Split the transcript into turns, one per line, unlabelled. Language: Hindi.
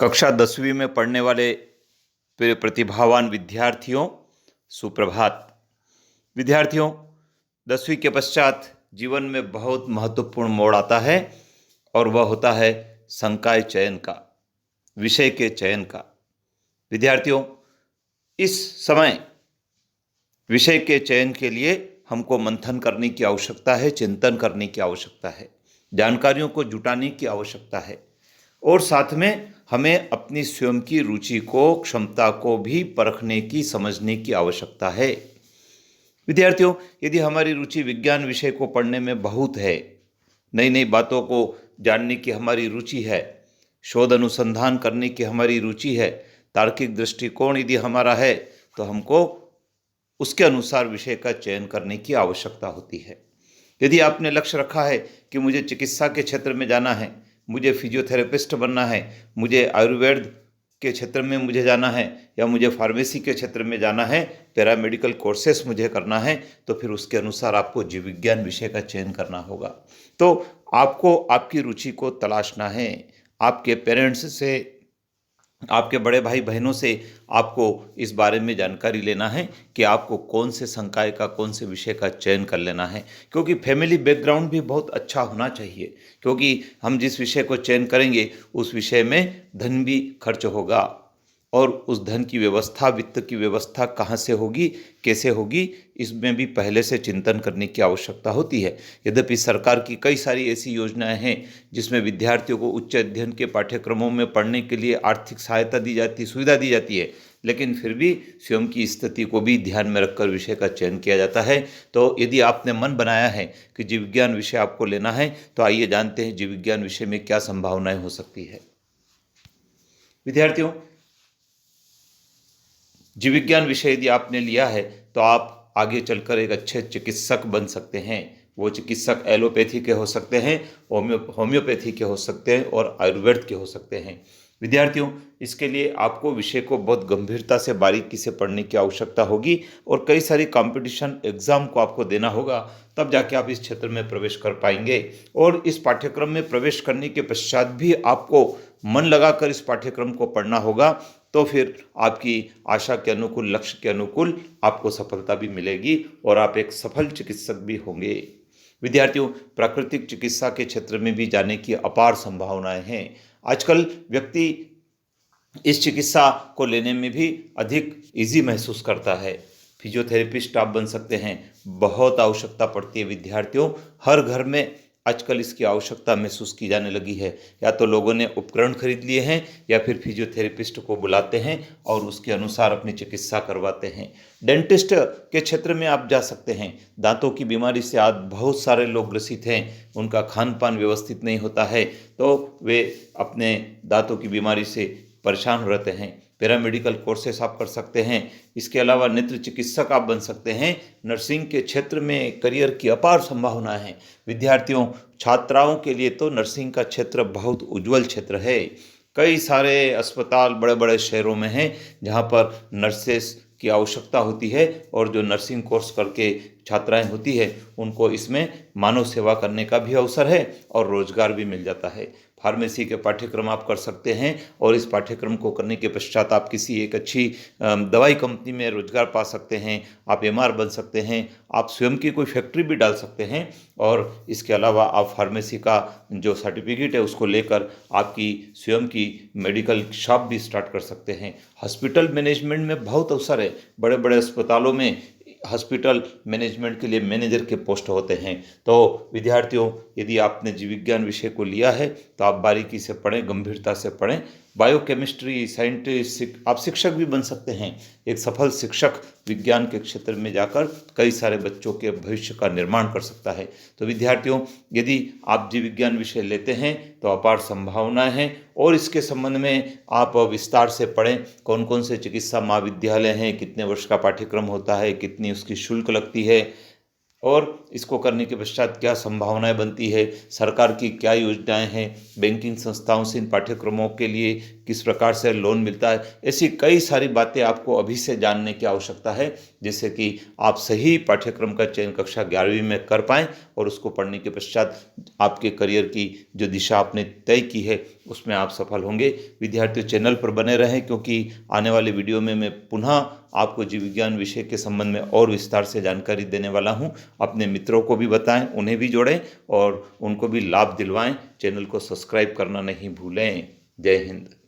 कक्षा 10वीं में पढ़ने वाले प्रतिभावान विद्यार्थियों, सुप्रभात। विद्यार्थियों, 10वीं के पश्चात जीवन में बहुत महत्वपूर्ण मोड़ आता है और वह होता है संकाय चयन का, विषय के चयन का। विद्यार्थियों, इस समय विषय के चयन के लिए हमको मंथन करने की आवश्यकता है, चिंतन करने की आवश्यकता है, जानकारियों को जुटाने की आवश्यकता है और साथ में हमें अपनी स्वयं की रुचि को, क्षमता को भी परखने की, समझने की आवश्यकता है। विद्यार्थियों, यदि हमारी रुचि विज्ञान विषय को पढ़ने में बहुत है, नई नई बातों को जानने की हमारी रुचि है, शोध अनुसंधान करने की हमारी रुचि है, तार्किक दृष्टिकोण यदि हमारा है, तो हमको उसके अनुसार विषय का चयन करने की आवश्यकता होती है। यदि आपने लक्ष्य रखा है कि मुझे चिकित्सा के क्षेत्र में जाना है, मुझे फिजियोथेरेपिस्ट बनना है, मुझे आयुर्वेद के क्षेत्र में मुझे जाना है, या मुझे फार्मेसी के क्षेत्र में जाना है, पैरामेडिकल कोर्सेस मुझे करना है, तो फिर उसके अनुसार आपको जीव विज्ञान विषय का चयन करना होगा। तो आपको आपकी रुचि को तलाशना है। आपके पेरेंट्स से, आपके बड़े भाई बहनों से आपको इस बारे में जानकारी लेना है कि आपको कौन से संकाय का, कौन से विषय का चयन कर लेना है, क्योंकि फैमिली बैकग्राउंड भी बहुत अच्छा होना चाहिए, क्योंकि हम जिस विषय को चयन करेंगे उस विषय में धन भी खर्च होगा और उस धन की व्यवस्था, वित्त की व्यवस्था कहाँ से होगी, कैसे होगी, इसमें भी पहले से चिंतन करने की आवश्यकता होती है। यद्यपि सरकार की कई सारी ऐसी योजनाएं हैं जिसमें विद्यार्थियों को उच्च अध्ययन के पाठ्यक्रमों में पढ़ने के लिए आर्थिक सहायता दी जाती, सुविधा दी जाती है, लेकिन फिर भी स्वयं की स्थिति को भी ध्यान में रखकर विषय का चयन किया जाता है। तो यदि आपने मन बनाया है कि जीव विज्ञान विषय आपको लेना है, तो आइए जानते हैं जीव विज्ञान विषय में क्या संभावनाएं हो सकती है। विद्यार्थियों, जीव विज्ञान विषय यदि आपने लिया है तो आप आगे चलकर एक अच्छे चिकित्सक बन सकते हैं। वो चिकित्सक एलोपैथी के हो सकते हैं, होम्योपैथी के हो सकते हैं और आयुर्वेद के हो सकते हैं। विद्यार्थियों, इसके लिए आपको विषय को बहुत गंभीरता से, बारीकी से पढ़ने की आवश्यकता होगी और कई सारी कंपटीशन एग्जाम को आपको देना होगा, तब जाके आप इस क्षेत्र में प्रवेश कर पाएंगे। और इस पाठ्यक्रम में प्रवेश करने के पश्चात भी आपको मन लगाकर इस पाठ्यक्रम को पढ़ना होगा, तो फिर आपकी आशा के अनुकूल, लक्ष्य के अनुकूल आपको सफलता भी मिलेगी और आप एक सफल चिकित्सक भी होंगे। विद्यार्थियों, प्राकृतिक चिकित्सा के क्षेत्र में भी जाने की अपार संभावनाएं हैं। आजकल व्यक्ति इस चिकित्सा को लेने में भी अधिक इजी महसूस करता है। फिजियोथेरेपिस्ट आप बन सकते हैं, बहुत आवश्यकता पड़ती है विद्यार्थियों। हर घर में आजकल इसकी आवश्यकता महसूस की जाने लगी है। या तो लोगों ने उपकरण खरीद लिए हैं या फिर फिजियोथेरेपिस्ट को बुलाते हैं और उसके अनुसार अपनी चिकित्सा करवाते हैं। डेंटिस्ट के क्षेत्र में आप जा सकते हैं। दांतों की बीमारी से आज बहुत सारे लोग ग्रसित हैं, उनका खान पान व्यवस्थित नहीं होता है, तो वे अपने दांतों की बीमारी से परेशान रहते हैं। पैरामेडिकल कोर्सेस आप कर सकते हैं। इसके अलावा नेत्र चिकित्सक आप बन सकते हैं। नर्सिंग के क्षेत्र में करियर की अपार संभावना है। विद्यार्थियों, छात्राओं के लिए तो नर्सिंग का क्षेत्र बहुत उज्जवल क्षेत्र है। कई सारे अस्पताल बड़े बड़े शहरों में हैं जहां पर नर्सेस की आवश्यकता होती है और जो नर्सिंग कोर्स करके छात्राएं होती है उनको इसमें मानव सेवा करने का भी अवसर है और रोजगार भी मिल जाता है। फार्मेसी के पाठ्यक्रम आप कर सकते हैं और इस पाठ्यक्रम को करने के पश्चात आप किसी एक अच्छी दवाई कंपनी में रोजगार पा सकते हैं। आप एमआर बन सकते हैं, आप स्वयं की कोई फैक्ट्री भी डाल सकते हैं और इसके अलावा आप फार्मेसी का जो सर्टिफिकेट है उसको लेकर आपकी स्वयं की मेडिकल शॉप भी स्टार्ट कर सकते हैं। हॉस्पिटल मैनेजमेंट में बहुत अवसर है। बड़े बड़े अस्पतालों में हॉस्पिटल मैनेजमेंट के लिए मैनेजर के पोस्ट होते हैं। तो विद्यार्थियों, यदि आपने जीव विज्ञान विषय को लिया है तो आप बारीकी से पढ़ें, गंभीरता से पढ़ें। बायोकेमिस्ट्री, साइंटिस्ट, आप शिक्षक भी बन सकते हैं। एक सफल शिक्षक विज्ञान के क्षेत्र में जाकर कई सारे बच्चों के भविष्य का निर्माण कर सकता है। तो विद्यार्थियों, यदि आप जीव विज्ञान विषय लेते हैं तो अपार संभावनाएं हैं और इसके संबंध में आप विस्तार से पढ़ें। कौन कौन से चिकित्सा महाविद्यालय हैं, कितने वर्ष का पाठ्यक्रम होता है, कितनी उसकी शुल्क लगती है और इसको करने के पश्चात क्या संभावनाएं बनती है, सरकार की क्या योजनाएं हैं, बैंकिंग संस्थाओं से इन पाठ्यक्रमों के लिए किस प्रकार से लोन मिलता है, ऐसी कई सारी बातें आपको अभी से जानने की आवश्यकता है, जिससे कि आप सही पाठ्यक्रम का चयन कक्षा 11वीं में कर पाएँ और उसको पढ़ने के पश्चात आपके करियर की जो दिशा आपने तय की है उसमें आप सफल होंगे। विद्यार्थियों, चैनल पर बने रहें, क्योंकि आने वाले वीडियो में मैं पुनः आपको जीव विज्ञान विषय के संबंध में और विस्तार से जानकारी देने वाला हूं। अपने मित्रों को भी बताएं, उन्हें भी जोड़ें और उनको भी लाभ दिलवाएं। चैनल को सब्सक्राइब करना नहीं भूलें। जय हिंद।